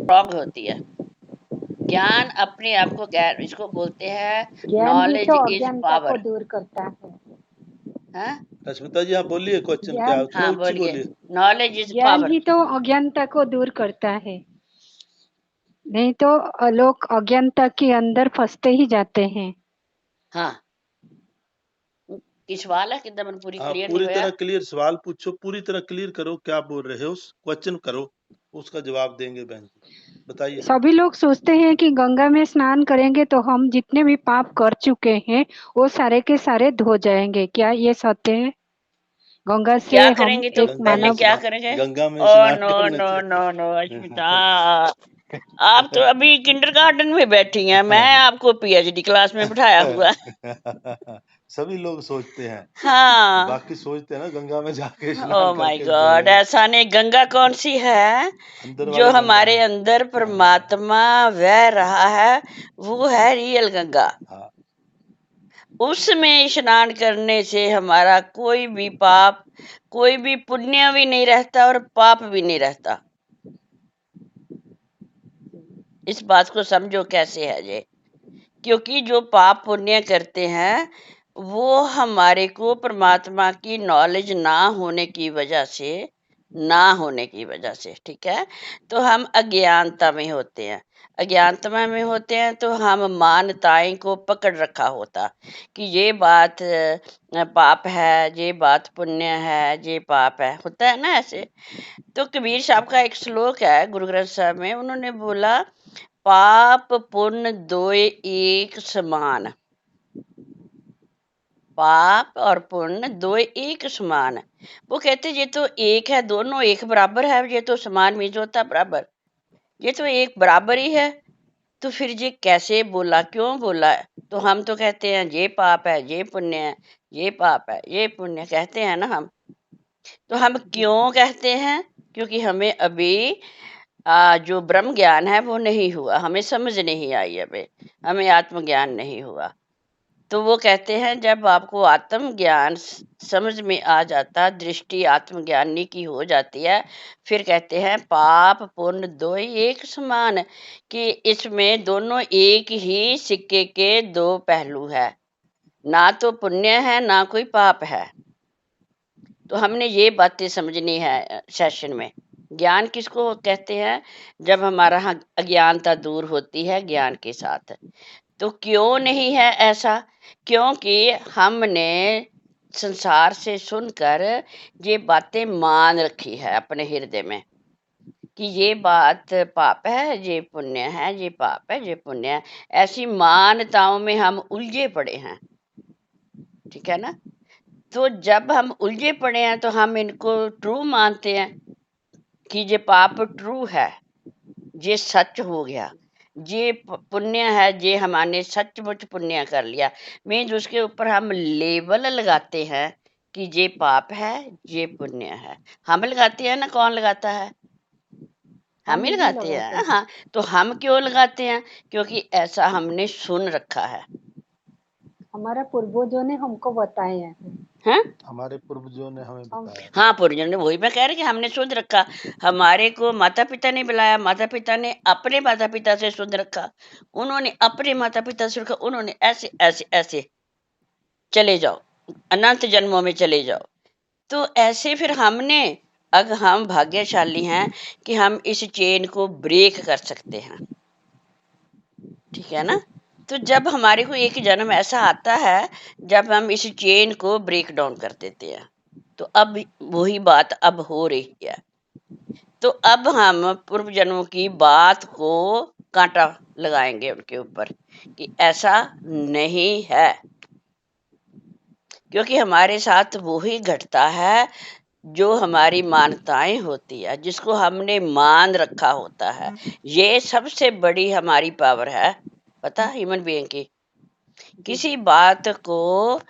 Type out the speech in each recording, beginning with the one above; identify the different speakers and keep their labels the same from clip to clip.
Speaker 1: Strong होती है। ज्ञान अपने आप को इसको बोलते हैं
Speaker 2: ज्ञान ही
Speaker 1: नॉलेज
Speaker 2: तो
Speaker 1: इज
Speaker 2: अज्ञानता को
Speaker 1: पावर।
Speaker 2: दूर करता है।
Speaker 1: हाँ
Speaker 3: रश्मिता जी, आप बोलिए क्वेश्चन क्या
Speaker 2: ज्ञान
Speaker 3: है, थोड़ा
Speaker 1: हाँ
Speaker 3: ऊंची
Speaker 1: बोलिए।
Speaker 3: बोलिए।
Speaker 1: नॉलेज इज
Speaker 2: ज्ञान
Speaker 1: पावर।
Speaker 2: ही तो अज्ञानता को दूर करता है, नहीं तो लोग अज्ञानता के अंदर फंसते ही जाते हैं।
Speaker 1: हाँ, की सवाल है कितना मन पूरी
Speaker 3: हाँ,
Speaker 1: क्लियर नहीं
Speaker 3: पूरी
Speaker 1: होया।
Speaker 3: तरह क्लियर सवाल पूछो, पूरी तरह क्लियर करो क्या बोल रहे हो, क्वेश्चन करो, उसका जवाब देंगे बहन जी, बताइए।
Speaker 2: सभी लोग सोचते हैं कि गंगा में स्नान करेंगे तो हम जितने भी पाप कर चुके हैं वो सारे के सारे धो जाएंगे। क्या ये सत्य है? गंगा से
Speaker 1: क्या
Speaker 2: हम
Speaker 1: करेंगे तो
Speaker 2: एक
Speaker 3: गंगा में
Speaker 1: पहले
Speaker 2: मानव।
Speaker 1: क्या
Speaker 3: स्नान,
Speaker 1: करेंगे?
Speaker 3: गंगा में
Speaker 1: ओ
Speaker 3: स्नान
Speaker 1: नो
Speaker 3: करने
Speaker 1: नो
Speaker 3: से
Speaker 1: नो नो अश्मिता, आप तो अभी किंडरगार्टन में बैठी हैं, मैं आपको पीएचडी क्लास में बिठाया हुआ।
Speaker 3: सभी लोग सोचते हैं,
Speaker 1: हाँ।
Speaker 3: बाकी सोचते हैं ना गंगा में जाके
Speaker 1: ओ
Speaker 3: स्नान
Speaker 1: माय
Speaker 3: करके
Speaker 1: गॉड,
Speaker 3: धोएंगे।
Speaker 1: ऐसा नहीं। गंगा कौन सी है?
Speaker 3: अंदर
Speaker 1: जो
Speaker 3: वाली गंगा
Speaker 1: हमारे
Speaker 3: है।
Speaker 1: अंदर परमात्मा बह रहा है, वो है रियल गंगा।
Speaker 3: हाँ,
Speaker 1: उसमें स्नान करने से हमारा कोई भी पाप, कोई भी पुण्य भी नहीं रहता और पाप भी नहीं रहता। इस बात को समझो कैसे है ये। क्योंकि जो पाप पुण्य करते हैं वो हमारे को परमात्मा की नॉलेज ना होने की वजह से, ठीक है, तो हम अज्ञानता में होते हैं। अज्ञानता में होते हैं तो हम मान्यताएं को पकड़ रखा होता कि ये बात पाप है, ये बात पुण्य है, ये पाप है, होता है ना ऐसे। तो कबीर साहब का एक श्लोक है गुरु ग्रंथ साहब में, उन्होंने बोला पाप पुण्य दोए एक समान। पाप और पुण्य दो एक समान। वो कहते ये तो एक है, दोनों एक बराबर है, ये तो समान मीन्स होता है बराबर, ये तो एक बराबर ही है। तो फिर ये कैसे बोला, क्यों बोला? तो हम तो कहते हैं ये पाप है, ये पुण्य है, ये पाप है, ये पुण्य, कहते हैं ना हम। तो हम क्यों कहते हैं? क्योंकि हमें अभी जो ब्रह्म ज्ञान है वो नहीं हुआ, हमें समझ नहीं आई अभी, हमें आत्मज्ञान नहीं हुआ। तो वो कहते हैं जब आपको आत्मज्ञान समझ में आ जाता, दृष्टि आत्मज्ञानी की हो जाती है, फिर कहते हैं पाप पुण्य दो ही एक समान, कि इसमें दोनों एक ही सिक्के के दो पहलू है, ना तो पुण्य है ना कोई पाप है। तो हमने ये बातें समझनी है सेशन में। ज्ञान किसको कहते हैं? जब हमारा अज्ञानता दूर होती है ज्ञान के साथ। तो क्यों नहीं है ऐसा? क्योंकि हमने संसार से सुनकर ये बातें मान रखी है अपने हृदय में कि ये बात पाप है, ये पुण्य है, ये पाप है, ये पुण्य है। ऐसी मान्यताओं में हम उलझे पड़े हैं, ठीक है ना। तो जब हम उलझे पड़े हैं तो हम इनको ट्रू मानते हैं कि ये पाप ट्रू है, ये सच हो गया, ये पुण्य है, ये हमने सचमुच पुण्य कर लिया। मीन्स उसके ऊपर हम लेबल लगाते हैं कि ये पाप है, ये पुण्य है। हम लगाते हैं ना, कौन लगाता है? हम ही
Speaker 2: हम ही
Speaker 1: लगाते
Speaker 2: लगाते
Speaker 1: हैं।
Speaker 2: हैं।
Speaker 1: हाँ, तो हम क्यों लगाते हैं? क्योंकि ऐसा हमने सुन रखा है।
Speaker 2: हमारा पूर्वजों ने हमको बताया है।
Speaker 1: हाँ
Speaker 3: हमारे पूर्वजों ने हमें
Speaker 2: हम
Speaker 3: बताया।
Speaker 1: हाँ, पूर्वजों ने, वही मैं कह रही कि हमने सुन रखा। हमारे को माता पिता ने बुलाया, माता पिता ने अपने माता पिता से सुन रखा, उन्होंने अपने माता पिता से रखा, उन्होंने ऐसे ऐसे ऐसे चले जाओ, अनंत जन्मों में चले जाओ। तो ऐसे फिर हमने, अगर हम भाग्यशाली हैं कि हम इस चेन को ब्रेक कर सकते हैं, ठीक है ना। तो जब हमारे को एक जन्म ऐसा आता है जब हम इस चेन को ब्रेक डाउन कर देते हैं, तो अब वही बात अब हो रही है। तो अब हम पूर्व जन्मों की बात को कांटा लगाएंगे उनके ऊपर कि ऐसा नहीं है, क्योंकि हमारे साथ वो ही घटता है जो हमारी मान्यताएं होती है, जिसको हमने मान रखा होता है। ये सबसे बड़ी हमारी पावर है, पता, ह्यूमन बीइंग की। किसी बात को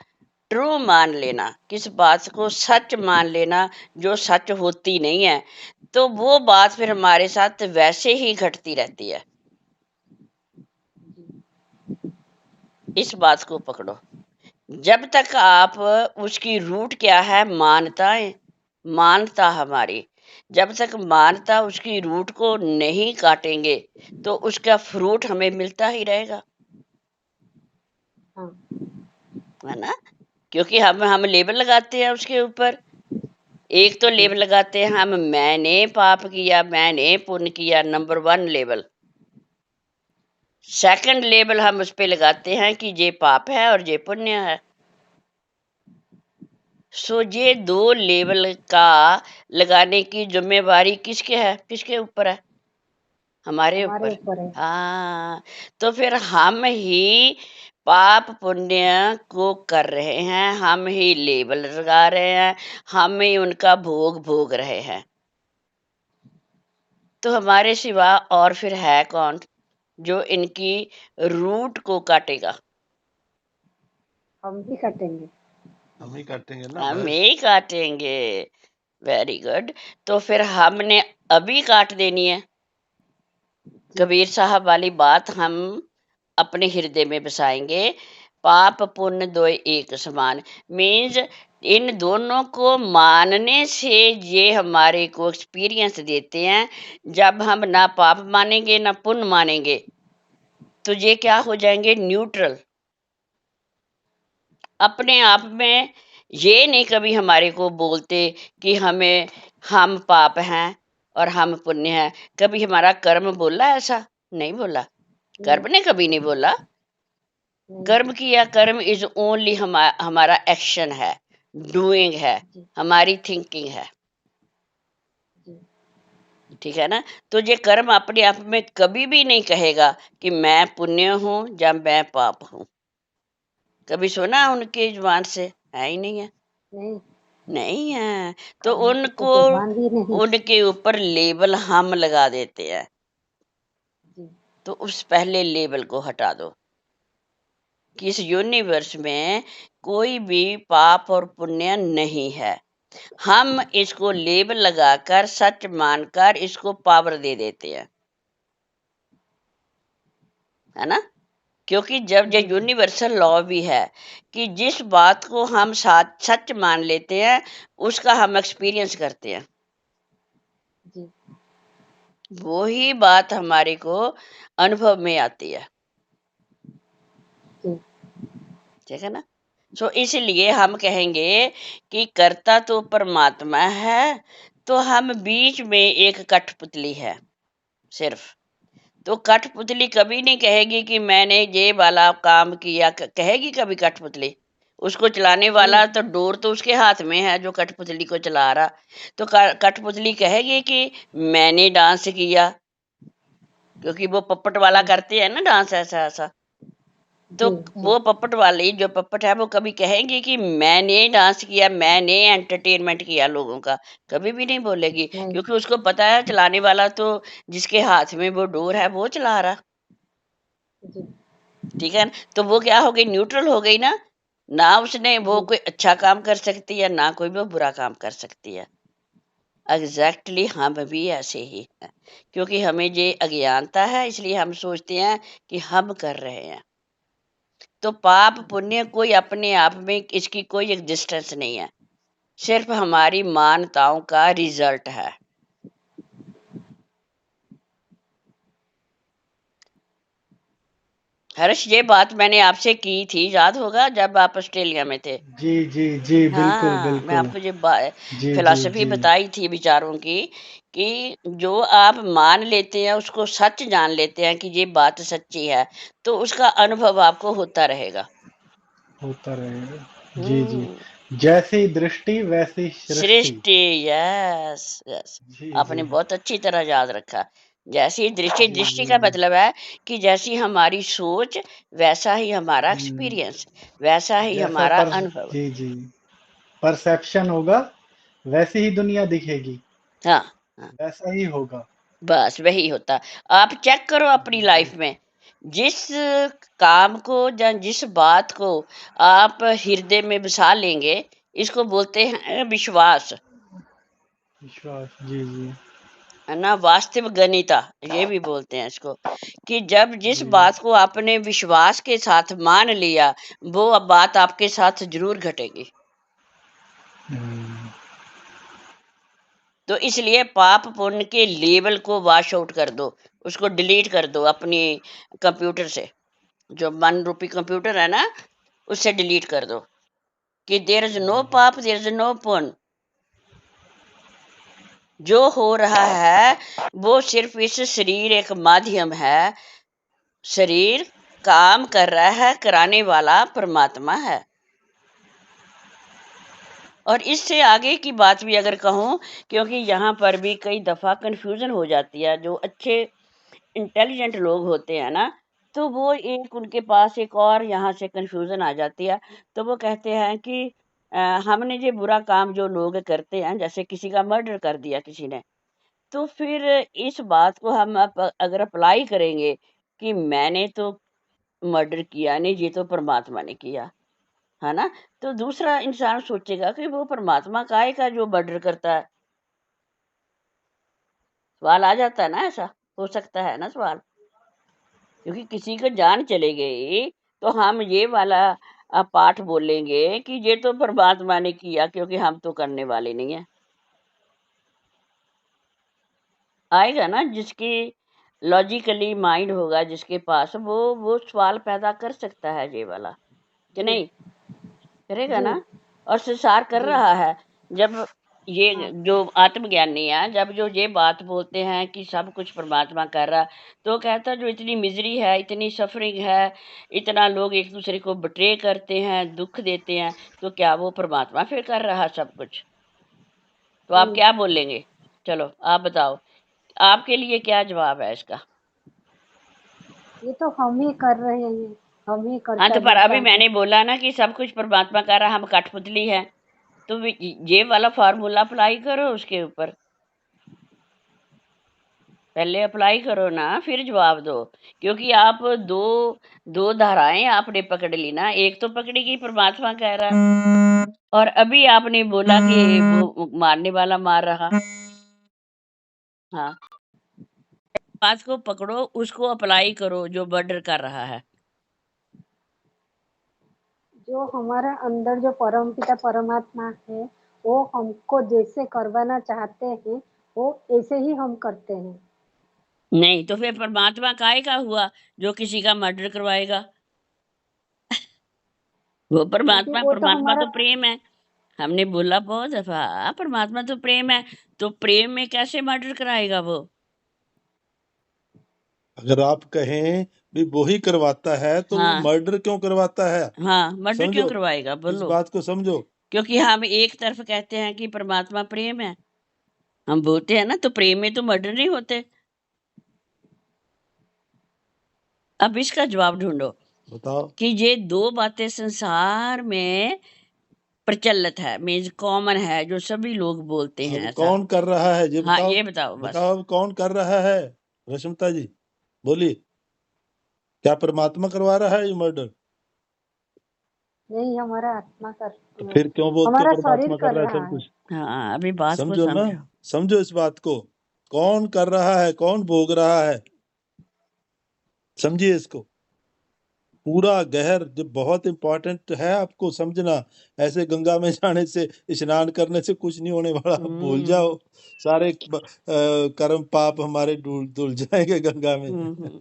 Speaker 1: ट्रू मान लेना, किस बात को सच मान लेना जो सच होती नहीं है, तो वो बात फिर हमारे साथ वैसे ही घटती रहती है। इस बात को पकड़ो। जब तक आप उसकी रूट क्या है, मान्यताएं, मान्यता हमारी, जब तक मानता उसकी रूट को नहीं काटेंगे तो उसका फ्रूट हमें मिलता ही रहेगा,
Speaker 2: हाँ,
Speaker 1: है ना। क्योंकि हम लेबल लगाते हैं उसके ऊपर। एक तो लेबल लगाते हैं हम, मैंने पाप किया, मैंने पुण्य किया, नंबर 1 लेबल। सेकंड लेबल हम उस पे लगाते हैं कि ये पाप है और ये पुण्य है। सो ये 2 लेबल का लगाने की जिम्मेवारी किसके है, किसके ऊपर है? हमारे
Speaker 2: हमारे
Speaker 1: ऊपर।
Speaker 2: ऊपर है।
Speaker 1: हाँ, तो फिर हम ही पाप पुण्य को कर रहे हैं, हम ही लेबल लगा रहे हैं, हम ही उनका भोग भोग रहे हैं। तो हमारे सिवा और फिर है कौन जो इनकी रूट को काटेगा?
Speaker 2: हम भी कटेंगे।
Speaker 3: हम ही काटेंगे ना
Speaker 1: हम
Speaker 3: बस।
Speaker 1: ही काटेंगे। Very good. तो फिर हमने अभी काट देनी है। कबीर साहब वाली बात हम अपने हृदय में बसाएंगे। पाप पुण्य दो एक समान, मीन्स इन दोनों को मानने से ये हमारे को एक्सपीरियंस देते हैं। जब हम ना पाप मानेंगे ना पुण्य मानेंगे तो ये क्या हो जाएंगे, न्यूट्रल। अपने आप में ये नहीं कभी हमारे को बोलते कि हम पाप हैं और हम पुण्य हैं। कभी हमारा कर्म बोला ऐसा? नहीं बोला। कर्म ने कभी नहीं बोला। कर्म किया, कर्म इज ओनली हमारा एक्शन है, डूइंग है, हमारी थिंकिंग है। ठीक है ना। तो ये कर्म अपने आप में कभी भी नहीं कहेगा कि मैं पुण्य हूं या मैं पाप हूं। कभी सुना उनके जुबान से? है ही नहीं है।
Speaker 2: नहीं,
Speaker 1: नहीं है। तो
Speaker 2: कर्म की तो
Speaker 1: उनको
Speaker 2: जुबान भी नहीं।
Speaker 1: उनके ऊपर लेबल हम लगा देते हैं। तो उस पहले लेबल को हटा दो कि इस यूनिवर्स में कोई भी पाप और पुण्य नहीं है। हम इसको लेबल लगाकर सच मानकर इसको पावर दे देते हैं, है ना। क्योंकि जब ये यूनिवर्सल लॉ भी है कि जिस बात को हम सच मान लेते हैं उसका हम एक्सपीरियंस करते हैं, वो ही बात हमारे को अनुभव में आती है। ठीक है ना। सो इसलिए हम कहेंगे कि कर्ता तो परमात्मा है, तो हम बीच में एक कठपुतली है सिर्फ। तो कठपुतली कभी नहीं कहेगी कि मैंने ये वाला काम किया, कहेगी कभी कठपुतली? उसको चलाने वाला तो डोर तो उसके हाथ में है जो कठपुतली को चला रहा। तो कठपुतली कहेगी कि मैंने डांस किया? क्योंकि वो पप्पट वाला करते हैं ना डांस ऐसा ऐसा। तो वो पप्पट वाली जो पप्पट है वो कभी कहेंगी कि मैंने डांस किया, मैंने एंटरटेनमेंट किया लोगों का? कभी भी नहीं बोलेगी, क्योंकि उसको पता है चलाने वाला तो जिसके हाथ में वो डोर है वो चला रहा। ठीक है ना। तो वो क्या हो गई, न्यूट्रल हो गई ना। ना उसने वो कोई अच्छा काम कर सकती है ना कोई वो बुरा काम कर सकती है। एग्जैक्टली हम भी ऐसे ही हैं, क्योंकि हमें ये अज्ञानता है इसलिए हम सोचते हैं कि हम कर रहे हैं। तो पाप पुण्य कोई अपने आप में इसकी कोई एग्जिस्टेंस नहीं है, सिर्फ हमारी मान्यताओं का रिजल्ट है। हर्ष, ये बात मैंने आपसे की थी, याद होगा जब आप ऑस्ट्रेलिया में थे।
Speaker 4: जी जी जी, बिल्कुल
Speaker 1: हाँ, मैं
Speaker 4: बिल्कुल।
Speaker 1: आपको ये
Speaker 4: जी जी
Speaker 1: फिलॉसफी
Speaker 4: जी
Speaker 1: बताई थी विचारों की कि जो आप मान लेते हैं उसको सच जान लेते हैं कि ये बात सच्ची है, तो उसका अनुभव आपको होता रहेगा।
Speaker 4: होता रहेगा। जी जी,
Speaker 1: हम्म।
Speaker 4: जैसी दृष्टि वैसी सृष्टि।
Speaker 1: सृष्टि, यस यस।
Speaker 4: जी
Speaker 1: आपने
Speaker 4: जी
Speaker 1: बहुत अच्छी तरह याद रखा। जैसी दृष्टि,
Speaker 4: जी
Speaker 1: दृष्टि
Speaker 4: जी
Speaker 1: का
Speaker 4: जी।
Speaker 1: मतलब है कि जैसी हमारी सोच वैसा ही हमारा
Speaker 4: हम्म,
Speaker 1: एक्सपीरियंस, वैसा ही
Speaker 4: जैसा
Speaker 1: हमारा
Speaker 4: पर
Speaker 1: अनुभव।
Speaker 4: जी जी, परसेप्शन होगा वैसी ही दुनिया दिखेगी,
Speaker 1: हाँ हाँ,
Speaker 4: वैसा ही होगा।
Speaker 1: बस वही होता। आप चेक करो अपनी
Speaker 4: जी जी
Speaker 1: लाइफ में, जिस काम को या जिस बात को आप हृदय में बसा लेंगे, इसको बोलते हैं विश्वास,
Speaker 4: विश्वास। जी जी
Speaker 1: है ना। वास्तविक गणिता ये भी बोलते हैं इसको, कि जब जिस
Speaker 4: जी।
Speaker 1: बात को आपने विश्वास के साथ मान लिया वो अब बात आपके साथ जरूर घटेगी।
Speaker 4: हम्म,
Speaker 1: तो इसलिए पाप पुण्य के लेबल को वॉश आउट कर दो, उसको डिलीट कर दो अपनी कंप्यूटर से, जो मन रूपी कंप्यूटर है ना, उससे डिलीट कर दो कि देयर इज नो पाप, देयर इज नो पुण्य। जो हो रहा है वो सिर्फ इस शरीर एक माध्यम है, शरीर काम कर रहा है, कराने वाला परमात्मा है। और इससे आगे की बात भी अगर कहूँ, क्योंकि यहाँ पर भी कई दफ़ा कन्फ्यूज़न हो जाती है, जो अच्छे इंटेलिजेंट लोग होते हैं ना, तो वो एक उनके पास एक और यहाँ से कन्फ्यूज़न आ जाती है। तो वो कहते हैं कि हमने ये बुरा काम जो लोग करते हैं, जैसे किसी का मर्डर कर दिया किसी ने, तो फिर इस बात को हम अगर अप्लाई करेंगे कि मैंने तो मर्डर किया नहीं, ये तो परमात्मा ने किया, है ना? तो दूसरा इंसान सोचेगा कि वो परमात्मा काहे का जो मर्डर करता है? सवाल आ जाता है ना, ऐसा हो सकता है ना सवाल? क्योंकि किसी की जान चली गई तो हम ये वाला पाठ बोलेंगे कि ये तो परमात्मा ने किया, क्योंकि हम तो करने वाले नहीं है। आएगा ना, जिसकी लॉजिकली माइंड होगा जिसके पास, वो सवाल पैदा कर सकता है ये वाला, कि
Speaker 2: जी
Speaker 1: नहीं करेगा
Speaker 2: जी
Speaker 1: ना? और संसार कर
Speaker 2: जी
Speaker 1: रहा है। जब ये
Speaker 2: हाँ
Speaker 1: जो आत्मज्ञानी है, जब जो ये बात बोलते हैं कि सब कुछ परमात्मा कर रहा, तो कहता है जो इतनी मिजरी है, इतनी सफरिंग है, इतना लोग एक दूसरे को बिट्रे करते हैं, दुख देते हैं, तो क्या वो परमात्मा फिर कर रहा सब कुछ? तो आप
Speaker 2: जी
Speaker 1: क्या बोलेंगे? चलो आप बताओ, आपके लिए क्या जवाब है इसका?
Speaker 2: ये तो हम ही कर रहे हैं, हम ही
Speaker 1: हाँ,
Speaker 2: कर्ता
Speaker 1: तो पर अभी
Speaker 2: धर्ता हैं।
Speaker 1: मैंने बोला ना कि सब कुछ परमात्मा कर रहा, हम कठपुतली है। तो ये वाला फार्मूला अप्लाई करो उसके ऊपर, पहले अप्लाई करो ना, फिर जवाब दो। क्योंकि आप दो दो धाराएं आपने पकड़ ली ना, एक तो पकड़ी कि परमात्मा कह रहा है, और अभी आपने बोला कि वो मारने वाला मार रहा। हाँ, बात को पकड़ो, उसको अप्लाई करो जो मर्डर कर रहा है।
Speaker 2: जो हमारे अंदर जो परमपिता परमात्मा है, वो हमको जैसे करवाना चाहते हैं, वो ऐसे ही हम करते हैं।
Speaker 1: नहीं तो फिर परमात्मा काहे का हुआ जो किसी का मर्डर करवाएगा? वो
Speaker 2: क्योंकि
Speaker 1: परमात्मा,
Speaker 2: वो तो
Speaker 1: परमात्मा
Speaker 2: हमारा
Speaker 1: तो प्रेम है। हमने बोला बहुत दफा, परमात्मा तो प्रेम है, तो प्रेम में कैसे मर्डर कराएगा वो?
Speaker 3: अगर आप कहें भी वो ही करवाता है तो वो
Speaker 1: हाँ
Speaker 3: मर्डर क्यों करवाता है?
Speaker 1: हाँ, मर्डर क्यों
Speaker 3: समझो,
Speaker 1: करवाएगा,
Speaker 3: इस
Speaker 1: बोलो।
Speaker 3: बात को समझो।
Speaker 1: क्योंकि हम एक तरफ कहते हैं कि परमात्मा प्रेम है, हम बोलते हैं ना, तो प्रेम में तो मर्डर नहीं होते। अब इसका जवाब ढूंढो
Speaker 3: बताओ।
Speaker 1: कि ये दो बातें संसार में प्रचलित है, मीन्स कॉमन है, जो सभी लोग बोलते हैं
Speaker 3: अब
Speaker 1: ऐसा।
Speaker 3: कौन कर रहा है ये
Speaker 1: हाँ,
Speaker 3: बताओ।
Speaker 1: ये बताओ बस।
Speaker 3: बताओ अब कौन कर रहा है? रश्मिता जी बोलिए, क्या परमात्मा करवा रहा है ये मर्डर?
Speaker 2: नहीं, हमारा आत्मा
Speaker 3: तो फिर क्यों बोलते हो
Speaker 2: हमारा
Speaker 3: परमात्मा
Speaker 2: शरीर
Speaker 3: कर
Speaker 2: कर
Speaker 3: रहा है
Speaker 2: रहा
Speaker 3: सब
Speaker 2: है।
Speaker 3: कुछ?
Speaker 1: हाँ, अभी बात को
Speaker 3: समझो ना,
Speaker 1: समझो।
Speaker 3: समझो इस बात को। कौन कर रहा है, कौन भोग रहा है, समझिए इसको। पूरा गहर जो बहुत इंपॉर्टेंट है आपको समझना। ऐसे गंगा में जाने से, स्नान करने से कुछ नहीं होने वाला, भूल जाओ। सारे कर्म पाप हमारे धुल जाएंगे गंगा में।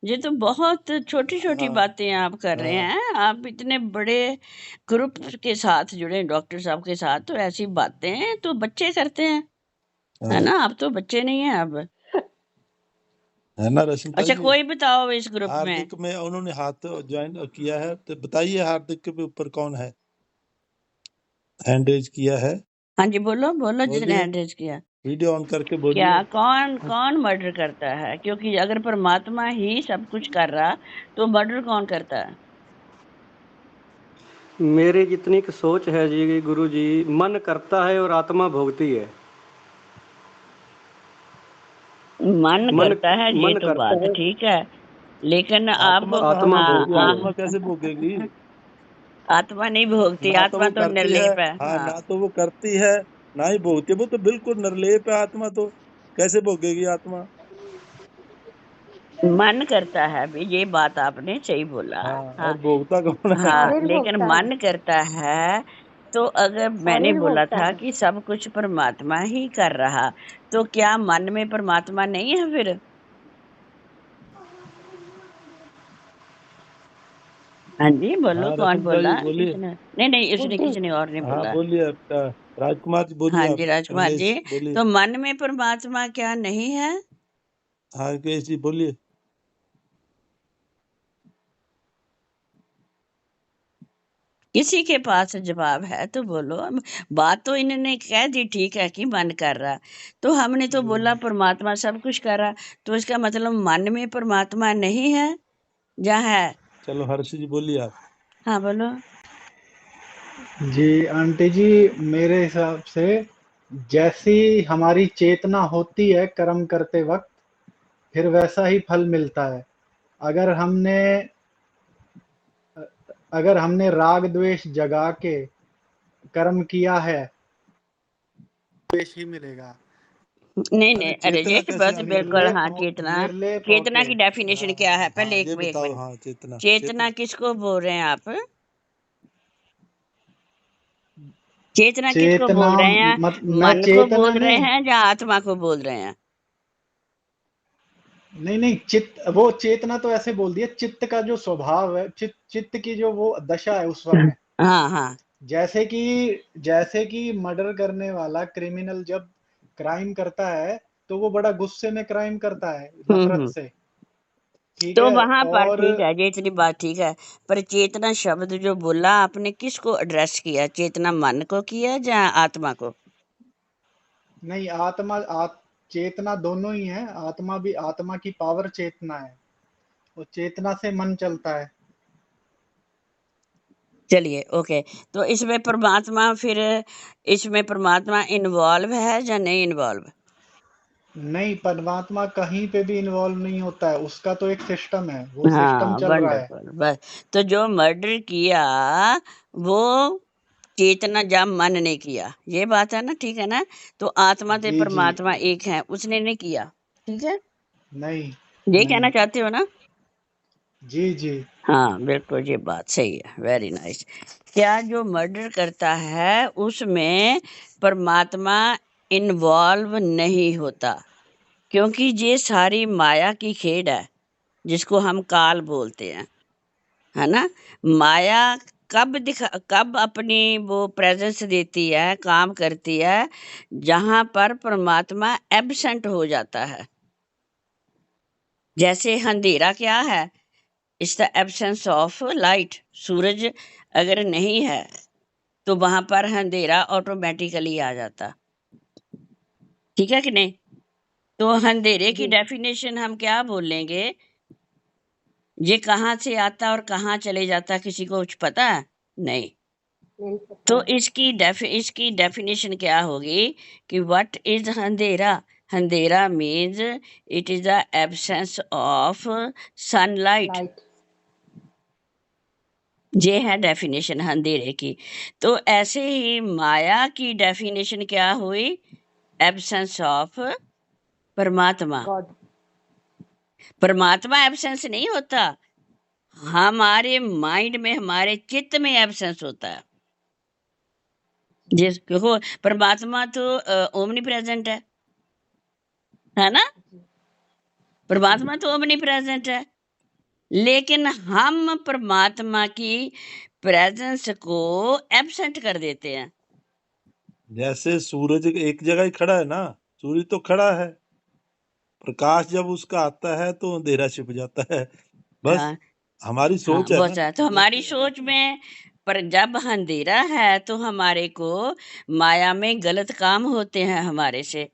Speaker 1: ये तो बहुत छोटी छोटी
Speaker 3: हाँ
Speaker 1: बातें आप कर रहे
Speaker 3: हाँ
Speaker 1: हैं। आप इतने बड़े ग्रुप के साथ जुड़े, डॉक्टर साहब के साथ, तो ऐसी बातें तो बच्चे करते हैं, है
Speaker 3: हाँ,
Speaker 1: ना? आप तो बच्चे नहीं हैं अब।
Speaker 3: है ना रश्मिता
Speaker 1: अच्छा,
Speaker 3: जी?
Speaker 1: कोई बताओ इस ग्रुप में।
Speaker 3: हार्दिक में उन्होंने हाथ ज्वाइन किया है, तो बताइए हार्दिक के ऊपर कौन है हैंड रेज किया है?
Speaker 1: हाँ जी, बोलो बोलो, जिसने
Speaker 3: बोलिए,
Speaker 1: हैंड रेज किया।
Speaker 3: वीडियो ऑन करके
Speaker 1: क्या
Speaker 3: बोलिए।
Speaker 1: कौन कौन मर्डर करता है? क्योंकि अगर परमात्मा ही सब कुछ कर रहा, तो मर्डर कौन करता है?
Speaker 5: मेरे जितनी की सोच है जी गुरु जी, मन करता है और आत्मा भोगती है।
Speaker 1: मन
Speaker 5: मन
Speaker 1: करता है, ये
Speaker 5: मन
Speaker 1: तो
Speaker 5: करता
Speaker 1: बात
Speaker 5: है,
Speaker 1: ठीक है, लेकिन
Speaker 3: आत्मा
Speaker 1: आपको
Speaker 3: कहाँ
Speaker 5: आत्मा
Speaker 1: हाँ
Speaker 3: भोगेगी?
Speaker 5: भोगती है।
Speaker 3: आत्मा कैसे भोगेगी?
Speaker 1: आत्मा नहीं भोगती,
Speaker 3: ना तो
Speaker 1: आत्मा
Speaker 3: वो
Speaker 1: तो
Speaker 3: करती है,
Speaker 1: निर्लेप है।
Speaker 3: हाँ,
Speaker 1: हाँ,
Speaker 3: ना तो वो करती है, ना ही भोगती है। वो तो बिल्कुल निर्लेप है आत्मा, तो कैसे भोगेगी आत्मा?
Speaker 1: मन करता है, अभी ये बात आपने सही बोला।
Speaker 3: हाँ,
Speaker 1: हाँ
Speaker 3: और भोगता कौन है?
Speaker 1: हाँ,
Speaker 2: शरीर
Speaker 1: लेकिन
Speaker 2: भोगता है।
Speaker 1: मन करता है तो अगर मैंने
Speaker 2: शरीर
Speaker 1: बोला
Speaker 2: भोगता
Speaker 1: था
Speaker 2: है।
Speaker 1: कि सब कुछ परमात्मा ही कर रहा, तो क्या मन में परमात्मा नहीं है फिर? हाँ जी, बोलो,
Speaker 3: हाँ
Speaker 1: कौन
Speaker 3: रतन
Speaker 1: बोला?
Speaker 3: भाई बोलिए।
Speaker 1: किसने? नहीं, उसने,
Speaker 2: बुद्धि।
Speaker 1: किसी ने और नहीं
Speaker 3: हाँ
Speaker 1: बोला।
Speaker 3: बोलिए आपका राजकुमार जी बोलिए
Speaker 1: हाँ
Speaker 3: आप।
Speaker 1: जी, राजकुमार जी,
Speaker 3: अंग्रेज बोलिए।
Speaker 1: तो मन में परमात्मा क्या नहीं है?
Speaker 3: हाँ अंग्रेज जी बोलिए।
Speaker 1: किसी के पास जवाब है तो बोलो। बात तो इन्होंने कह दी ठीक है कि मन कर रहा, तो हमने तो बोला परमात्मा सब कुछ कर रहा, तो इसका मतलब मन में परमात्मा नहीं है या है?
Speaker 3: चलो हर्ष जी बोलिए आप।
Speaker 1: हाँ बोलो।
Speaker 4: जी आंटी जी, मेरे हिसाब से जैसी हमारी चेतना होती है कर्म करते वक्त, फिर वैसा ही फल मिलता है। अगर हमने अगर हमने राग द्वेष जगा के कर्म किया है, द्वेष ही मिलेगा।
Speaker 1: नहीं, अरे
Speaker 3: चेतना
Speaker 1: ये
Speaker 3: कैसे
Speaker 1: बात
Speaker 3: आ गई
Speaker 1: बिल्कुल,
Speaker 3: फिर?
Speaker 1: हाँ, चेतना।
Speaker 4: निर्लेप
Speaker 1: चेतना
Speaker 4: होके।
Speaker 1: की डेफिनेशन क्या है? पहले
Speaker 3: ये
Speaker 1: एक
Speaker 3: बताओ।
Speaker 1: मिनट।
Speaker 3: हाँ चेतना
Speaker 1: चेतना किसको बोल रहे हैं आप? चेतना किसको
Speaker 4: चेतना
Speaker 1: बोल रहे हैं?
Speaker 4: मैं
Speaker 1: मन को
Speaker 4: चेतना
Speaker 1: बोल रहे
Speaker 4: नहीं,
Speaker 1: हैं या आत्मा को बोल रहे हैं?
Speaker 4: नहीं वो चेतना तो ऐसे बोल दिया, चित्त का जो स्वभाव है, चित्त की जो वो दशा है उस समय।
Speaker 1: हाँ हाँ।
Speaker 4: जैसे कि मर्डर करने वाला क्रिमिनल जब क्राइम करता है, तो वो बड़ा गुस्से में क्राइम करता है, नफरत
Speaker 1: हम्म।
Speaker 4: से। ठीक
Speaker 1: तो
Speaker 4: है।
Speaker 1: वहां पर
Speaker 4: और
Speaker 1: ठीक है, ये इतनी बात ठीक है, पर चेतना शब्द जो बोला आपने किसको एड्रेस किया? चेतना मन को किया या आत्मा को?
Speaker 4: नहीं, चेतना दोनों ही है। आत्मा की पावर चेतना है, वो चेतना से मन चलता है।
Speaker 1: चलिए ओके। तो इसमें परमात्मा इन्वॉल्व है या नहीं इन्वॉल्व?
Speaker 4: नहीं, परमात्मा कहीं पे भी इन्वॉल्व नहीं होता है, उसका तो एक सिस्टम है, वो सिस्टम
Speaker 1: हाँ,
Speaker 4: चल रहा है।
Speaker 1: वंडरफुल। बस, तो जो मर्डर किया वो चेतना या मन ने किया, ये बात है ना? ठीक है ना? तो आत्मा ते
Speaker 4: जी जी।
Speaker 1: परमात्मा एक है, उसने नहीं किया। ठीक है,
Speaker 4: नहीं
Speaker 1: ये कहना
Speaker 4: नहीं।
Speaker 1: चाहते हो ना?
Speaker 4: जी जी।
Speaker 1: हाँ बिल्कुल, ये बात सही है, वेरी नाइस। क्या जो मर्डर करता है उसमें परमात्मा इन्वॉल्व नहीं होता? क्योंकि ये सारी माया की खेड है, जिसको हम काल बोलते हैं, है ना? माया कब अपनी वो प्रेजेंस देती है, काम करती है, जहां पर परमात्मा एब्सेंट हो जाता है। जैसे अंधेरा क्या है? It's the absence of light. सूरज अगर नहीं है तो वहां पर अंधेरा ऑटोमेटिकली आ जाता। ठीक है कि नहीं? तो अंधेरे की
Speaker 2: जी।
Speaker 1: डेफिनेशन हम क्या बोलेंगे? ये कहाँ से आता और कहाँ चले जाता, किसी को कुछ पता है? नहीं।
Speaker 2: नहीं पता
Speaker 1: तो
Speaker 2: है।
Speaker 1: इसकी डेफिनेशन क्या होगी कि व्हाट इज अंधेरा? अंधेरा means it is the absence of sunlight.
Speaker 2: Light.
Speaker 1: ये है डेफिनेशन अंधेरे की। तो ऐसे ही माया की डेफिनेशन क्या हुई? एब्सेंस ऑफ परमात्मा।
Speaker 2: गॉड।
Speaker 1: परमात्मा एब्सेंस नहीं होता, हमारे माइंड में, हमारे चित्त में एब्सेंस होता है। जिसको परमात्मा तो ओमनी प्रेजेंट है ना? परमात्मा तो ओमनी प्रेजेंट है, लेकिन हम परमात्मा की प्रेजेंस को एब्सेंट कर देते हैं।
Speaker 3: जैसे सूरज एक जगह ही खड़ा है ना, सूर्य तो खड़ा है, प्रकाश जब उसका आता है तो अंधेरा छिप जाता है। बस
Speaker 1: हाँ
Speaker 3: हमारी
Speaker 1: हाँ,
Speaker 3: सोच है
Speaker 1: बहुत
Speaker 3: ना।
Speaker 1: है तो हमारी सोच में। पर जब अंधेरा है तो हमारे को माया में गलत काम होते हैं हमारे से।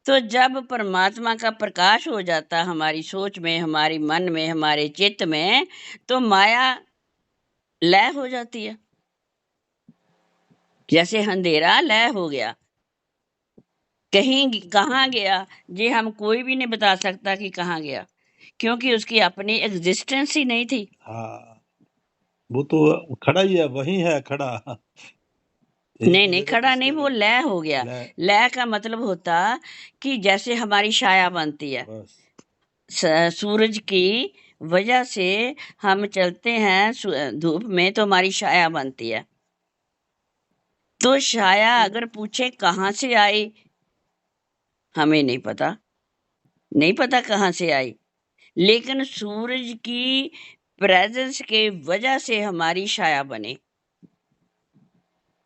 Speaker 1: तो जब परमात्मा का प्रकाश हो जाता हमारी सोच में, हमारी मन में, हमारे चित्त में, तो माया लय हो जाती है। जैसे अंधेरा लय हो गया, कहाँ गया, ये हम कोई भी नहीं बता सकता कि कहाँ गया, क्योंकि उसकी अपनी एग्जिस्टेंस ही नहीं थी।
Speaker 3: हाँ वो तो खड़ा ही है, वही है खड़ा। एक
Speaker 1: नहीं,
Speaker 3: जगह तो
Speaker 1: खड़ा नहीं,
Speaker 3: उसका
Speaker 1: वो लय हो गया।
Speaker 3: लय।
Speaker 1: लय का मतलब होता कि जैसे हमारी छाया बनती है,
Speaker 3: बस
Speaker 1: सूरज की वजह से हम चलते हैं धूप में, तो हमारी छाया बनती है। तो छाया अगर पूछे कहाँ से आई, हमें नहीं पता कहाँ से आई, लेकिन सूरज की प्रेजेंस के वजह से हमारी छाया बने।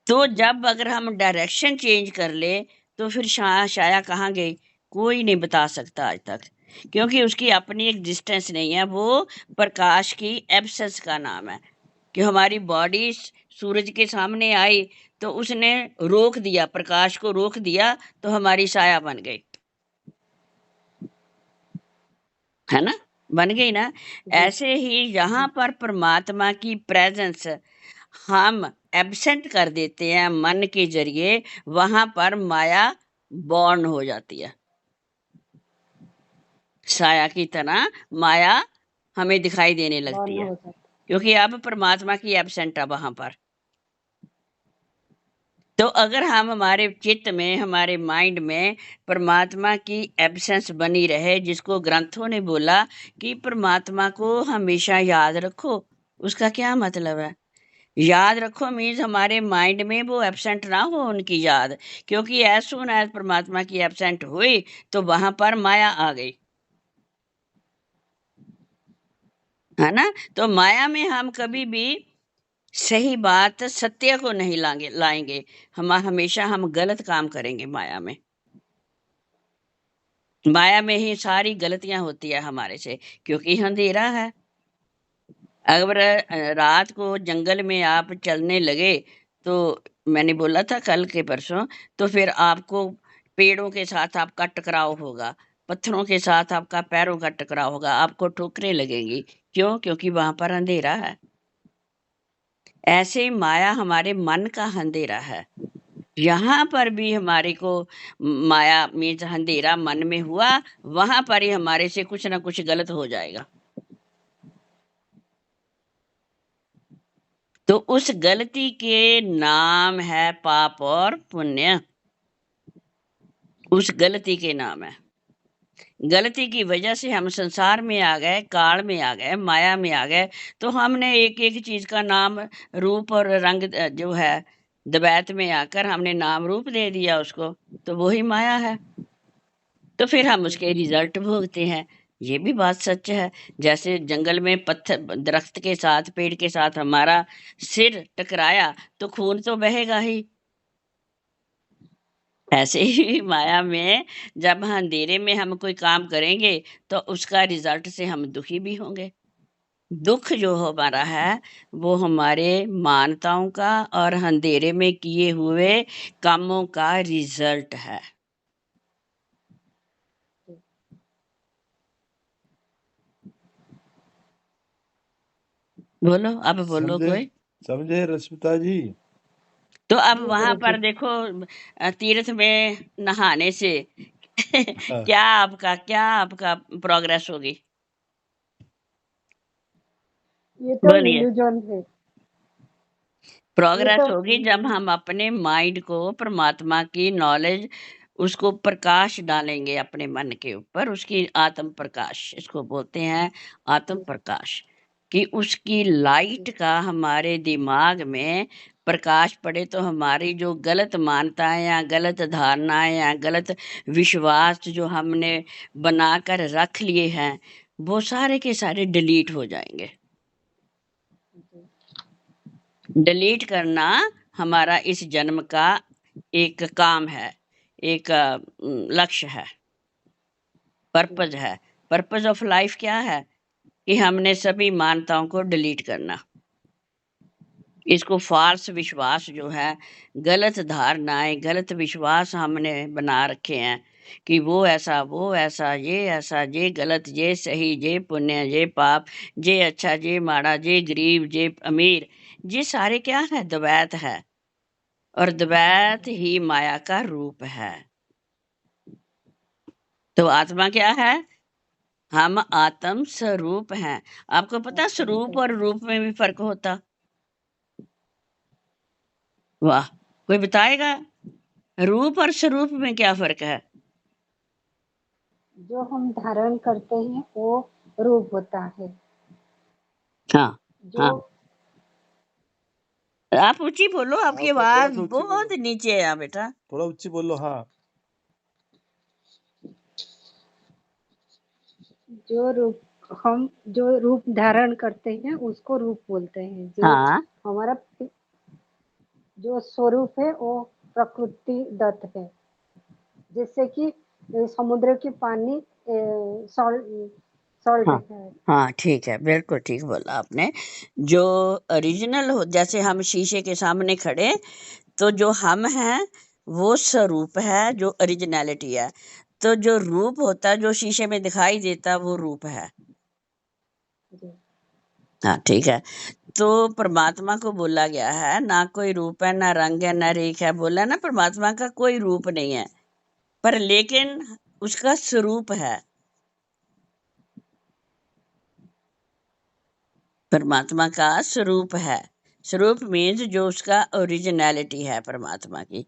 Speaker 1: तो जब अगर हम डायरेक्शन चेंज कर ले तो फिर छाया कहाँ गई, कोई नहीं बता सकता आज तक, क्योंकि उसकी अपनी एग्जिस्टेंस नहीं है। वो प्रकाश की एब्सेंस का नाम है कि हमारी बॉडी सूरज के सामने आई तो उसने रोक दिया, प्रकाश को रोक दिया, तो हमारी छाया बन गई, है ना, बन गई ना। ऐसे ही यहाँ पर परमात्मा की प्रेजेंस हम एब्सेंट कर देते हैं मन के जरिए, वहां पर माया बॉर्न हो जाती है। छाया की तरह माया हमें दिखाई देने लगती है, क्योंकि अब परमात्मा की एब्सेंट है वहां पर। तो अगर हम हमारे चित्त में, हमारे माइंड में परमात्मा की एब्सेंस बनी रहे, जिसको ग्रंथों ने बोला कि परमात्मा को हमेशा याद रखो, उसका क्या मतलब है? याद रखो मीन्स हमारे माइंड में वो एब्सेंट ना हो उनकी याद, क्योंकि एज सून एज परमात्मा की एब्सेंट हुई तो वहां पर माया आ गई, है ना। तो माया में हम कभी भी सही बात, सत्य को नहीं लाएंगे, हम हमेशा हम गलत काम करेंगे। माया में ही सारी गलतियां होती है हमारे से, क्योंकि अंधेरा है। अगर रात को जंगल में आप चलने लगे तो मैंने बोला था कल के परसों, तो फिर आपको पेड़ों के साथ आपका टकराव होगा, पत्थरों के साथ आपका पैरों का टकराव होगा, आपको ठोकरें लगेंगी। क्यों? क्योंकि वहां पर अंधेरा है। ऐसे माया हमारे मन का अंधेरा है। यहाँ पर भी हमारे को माया मीन्स अंधेरा मन में हुआ, वहां पर ही हमारे से कुछ ना कुछ गलत हो जाएगा। तो उस गलती के नाम है पाप और पुण्य। उस गलती के नाम है, गलती की वजह से हम संसार में आ गए, काल में आ गए, माया में आ गए। तो हमने एक एक चीज का नाम, रूप और रंग जो है द्वैत में आकर हमने नाम रूप दे दिया उसको, तो वही माया है। तो फिर हम उसके रिजल्ट भोगते हैं। ये भी बात सच है। जैसे जंगल में पत्थर, दरख्त के साथ, पेड़ के साथ हमारा सिर टकराया तो खून तो बहेगा ही। ऐसे ही माया में जब अंधेरे में हम कोई काम करेंगे तो उसका रिजल्ट से हम दुखी भी होंगे। दुख जो हमारा है वो हमारे मानताओं का और अंधेरे में किए हुए कामों का रिजल्ट है। बोलो, अब बोलो
Speaker 3: समझे
Speaker 1: कोई।
Speaker 3: समझे रश्मिता जी?
Speaker 1: तो अब वहां पर देखो, तीर्थ में नहाने से
Speaker 3: हाँ,
Speaker 1: क्या आपका प्रोग्रेस होगी?
Speaker 2: ये तो
Speaker 1: बोलिए।
Speaker 2: इल्यूजन है।
Speaker 1: प्रोग्रेस
Speaker 2: तो
Speaker 1: होगी जब हम अपने माइंड को परमात्मा की नॉलेज, उसको प्रकाश डालेंगे अपने मन के ऊपर, उसकी आत्म प्रकाश, इसको बोलते हैं आत्म प्रकाश, कि उसकी लाइट का हमारे दिमाग में प्रकाश पड़े तो हमारी जो गलत मान्यताएं या गलत धारणाएं या गलत विश्वास जो हमने बनाकर रख लिए हैं वो सारे के सारे डिलीट हो जाएंगे। डिलीट करना हमारा इस जन्म का एक काम है, एक लक्ष्य है, पर्पज है। पर्पज ऑफ लाइफ क्या है? कि हमने सभी मान्यताओं को डिलीट करना। इसको फाल्स विश्वास जो है, गलत धारणाएं, गलत विश्वास हमने बना रखे हैं कि वो ऐसा, ये गलत, ये सही, ये पुण्य, ये पाप, ये अच्छा, ये माड़ा, ये गरीब, ये अमीर, ये सारे क्या है? द्वैत है। और द्वैत ही माया का रूप है। तो आत्मा क्या है? हम आत्म स्वरूप हैं। आपको पता स्वरूप और रूप में भी फर्क होता? वाह, कोई बताएगा रूप और स्वरूप में क्या फर्क है?
Speaker 2: जो हम धारण करते हैं वो रूप होता है।
Speaker 1: हाँ
Speaker 2: जो
Speaker 1: हाँ आप ऊंची बोलो, आपकी
Speaker 3: आप थोड़ा
Speaker 1: आवाज
Speaker 3: सा ऊंची
Speaker 1: बहुत
Speaker 3: बोलो,
Speaker 1: नीचे है यहाँ बेटा।
Speaker 3: थोड़ा ऊंची बोलो। हाँ
Speaker 2: हम जो रूप धारण करते हैं उसको रूप बोलते हैं। जो
Speaker 1: हाँ
Speaker 2: हमारा जो स्वरूप है वो प्रकृति दत्त है। जैसे कि समुद्र के पानी सॉल्ट
Speaker 1: हाँ
Speaker 2: है।
Speaker 1: हाँ, ठीक है, बिल्कुल ठीक बोला आपने। जो ओरिजिनल हो, जैसे हम शीशे के सामने खड़े, तो जो हम हैं वो स्वरूप है, जो ओरिजिनलिटी है। तो जो रूप होता है, जो शीशे में दिखाई देता, वो रूप है।
Speaker 2: जी।
Speaker 1: हाँ ठीक है। तो परमात्मा को बोला गया है, ना कोई रूप है, ना रंग है, ना रेख है। बोला ना, परमात्मा का कोई रूप नहीं है, पर लेकिन उसका स्वरूप है। परमात्मा का स्वरूप है। स्वरूप मीन्स जो उसका ओरिजिनलिटी है परमात्मा की।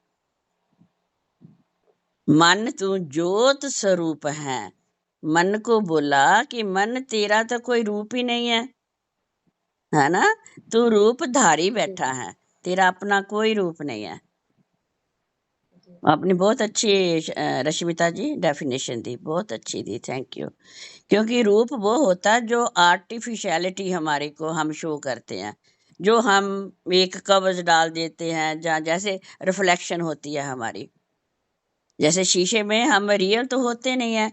Speaker 1: मन तू ज्योत स्वरूप है। मन को बोला कि मन तेरा तो कोई रूप ही नहीं है ना, तू रूप धारी बैठा है, तेरा अपना कोई रूप नहीं है। आपने बहुत अच्छी रश्मिता जी डेफिनेशन दी, बहुत अच्छी दी, थैंक यू। क्योंकि रूप वो होता है जो आर्टिफिशियलिटी हमारे को हम शो करते हैं, जो हम एक कवच डाल देते हैं, जहाँ जैसे रिफ्लेक्शन होती है हमारी। जैसे शीशे में हम रियल तो होते नहीं है,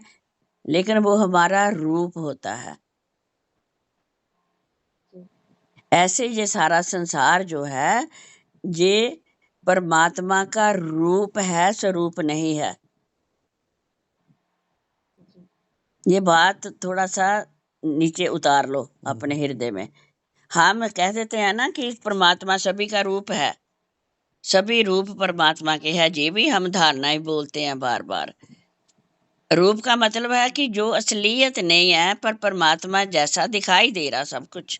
Speaker 1: लेकिन वो हमारा रूप होता है। ऐसे ये सारा संसार जो है, ये परमात्मा का रूप है, स्वरूप नहीं है। ये बात थोड़ा सा नीचे उतार लो अपने हृदय में। हम कह देते हैं ना कि परमात्मा सभी का रूप है, सभी रूप परमात्मा के है, ये भी हम धारणाएं बोलते हैं बार बार। रूप का मतलब है कि जो असलियत नहीं है, पर परमात्मा जैसा दिखाई दे रहा सब कुछ।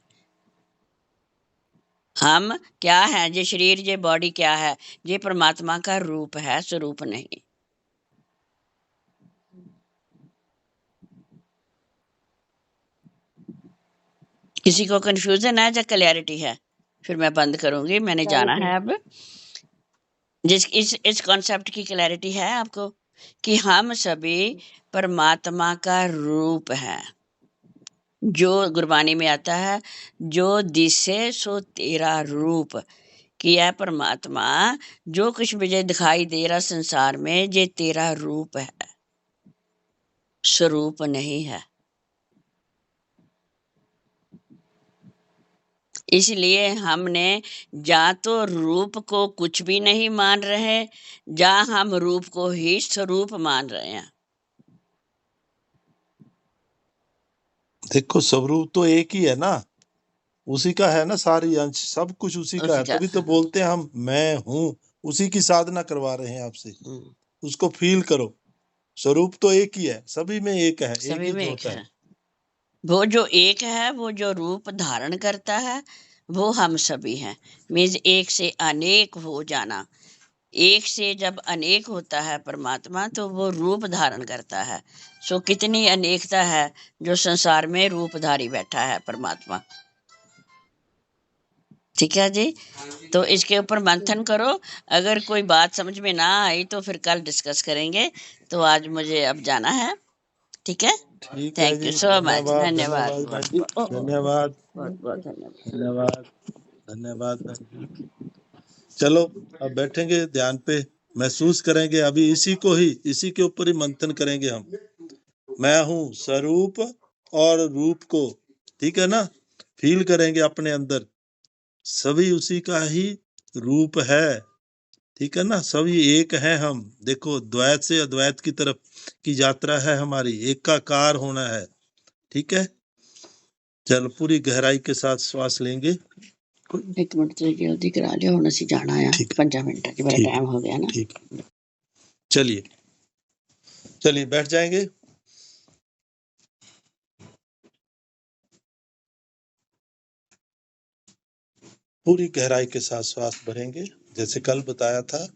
Speaker 1: हम क्या है, ये शरीर, ये बॉडी क्या है, ये परमात्मा का रूप है, स्वरूप नहीं। किसी को कंफ्यूजन है या क्लैरिटी है? फिर मैं बंद करूंगी, मैंने जाना है अब। इस कॉन्सेप्ट की क्लैरिटी है आपको कि हम सभी परमात्मा का रूप है। जो गुरबानी में आता है, जो दिसे सो तेरा रूप, कि है परमात्मा जो कुछ मुझे दिखाई दे रहा संसार में, ये तेरा रूप है, स्वरूप नहीं है। इसलिए हमने या तो रूप को कुछ भी नहीं मान रहे, या हम रूप को ही स्वरूप मान रहे हैं।
Speaker 3: देखो, स्वरूप तो एक ही है ना, उसी का है ना, सारी अंश सब कुछ उसी का है।
Speaker 1: उसी का।
Speaker 3: तभी तो बोलते हैं हम मैं हूँ, उसी की साधना करवा रहे हैं आपसे। उसको फील करो। स्वरूप तो एक ही है, सभी में एक है, एक
Speaker 1: सभी
Speaker 3: ही
Speaker 1: में एक
Speaker 3: होता
Speaker 1: है।
Speaker 3: है।
Speaker 1: वो जो एक है, वो जो रूप धारण करता है, वो हम सभी हैं। मीन्स एक से अनेक हो जाना। एक से जब अनेक होता है परमात्मा, तो वो रूप धारण करता है। सो कितनी अनेकता है जो संसार में रूपधारी बैठा है परमात्मा। ठीक है जी, तो इसके ऊपर मंथन करो। अगर कोई बात समझ में ना आई तो फिर कल डिस्कस करेंगे। तो आज मुझे अब जाना है, ठीक है।
Speaker 3: ठीक है
Speaker 1: thank
Speaker 3: ji,
Speaker 1: you so much,
Speaker 3: धन्यवाद,
Speaker 1: धन्यवाद,
Speaker 3: धन्यवाद
Speaker 1: बहुत
Speaker 3: बहन जी, धन्यवाद,
Speaker 1: बहुत धन्यवाद।
Speaker 3: धन्यवाद, धन्यवाद बहन जी। चलो, अब बैठेंगे ध्यान पे, महसूस करेंगे अभी इसी के ऊपर ही मंथन करेंगे हम। मैं हूँ स्वरूप और रूप को, ठीक है ना, फील करेंगे अपने अंदर, सभी उसी का ही रूप है। ठीक है ना, सभी एक है हम। देखो, द्वैत से अद्वैत की तरफ की यात्रा है हमारी, एकाकार होना है। ठीक है, चल पूरी गहराई के साथ श्वास लेंगे।
Speaker 1: एक मिनट तो जल्दी करा लियो, हुण असीं जाना है। 5 मिनट की मेरा टाइम हो गया ना।
Speaker 3: ठीक, चलिए बैठ जाएंगे। पूरी गहराई के साथ श्वास भरेंगे, जैसे कल बताया था।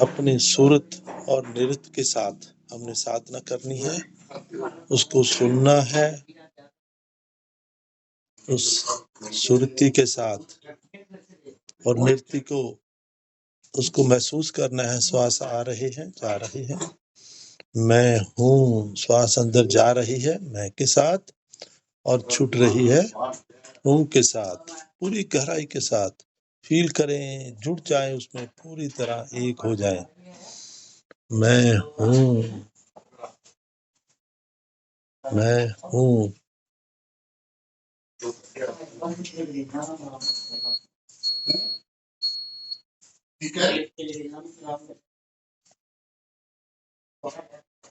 Speaker 3: अपने सूरत और नृत्य के साथ हमने साधना करनी है, उसको सुनना है, उस सुरती के साथ और नृत्य को उसको महसूस करना है। श्वास आ रहे हैं, जा रहे हैं, मैं हूँ। श्वास अंदर जा रही है मैं के साथ और छूट रही है हूँ के साथ। पूरी गहराई के साथ फील करें, जुड़ जाए उसमें, पूरी तरह एक हो जाए। मैं हूँ, मैं हूँ।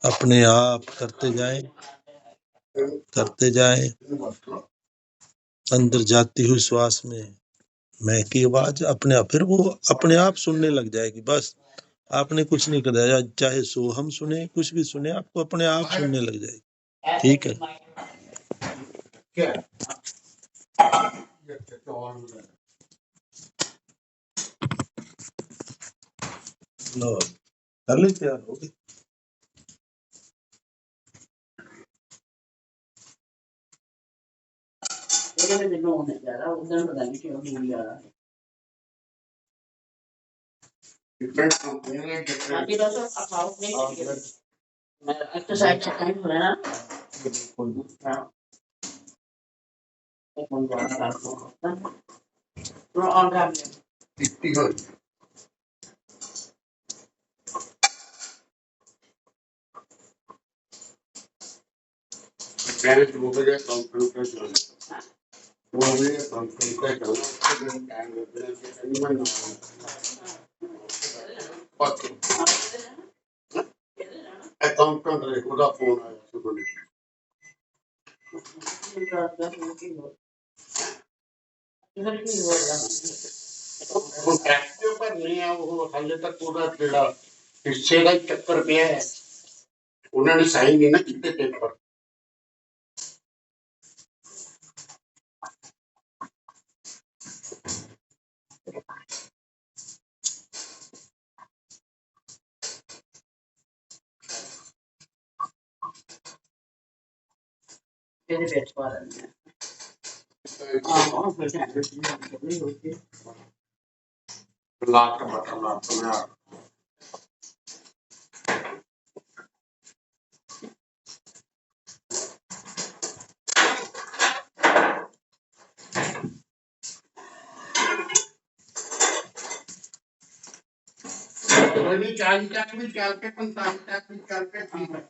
Speaker 3: अपने आप करते जाएं, करते जाएं। अंदर जाती हुई श्वास में मैं की आवाज अपने आप, फिर वो अपने आप सुनने लग जाएगी। बस आपने कुछ नहीं कराया, चाहे सोहम सुने, कुछ भी सुने, आपको अपने आप सुनने लग जाएगी। ठीक है, लो कर ली तैयार होगी। ਹਿੱਸੇ ਦਾ ਹੀ ਚੱਕਰ ਪਿਆ ਹੈ, ਉਹਨਾਂ ਨੇ ਸਾਈਨ ਨਹੀਂ ਨਾ ਕੀਤੇ ਪੇਪਰ। ਇਹਦੇ ਵਿੱਚ ਪਾ ਲੈਂਦੇ ਆ। ਆਹੋ ਫਿਰ ਲਾਟ ਬਟਨ ਲਾਟ ਬਣਾ। ਕੋਈ ਨਹੀਂ 40 ਤੱਕ ਵੀ ਚੱਲ ਕੇ 45 ਤੱਕ ਵੀ ਚੱਲ ਕੇ ਠੀਕ ਹੈ।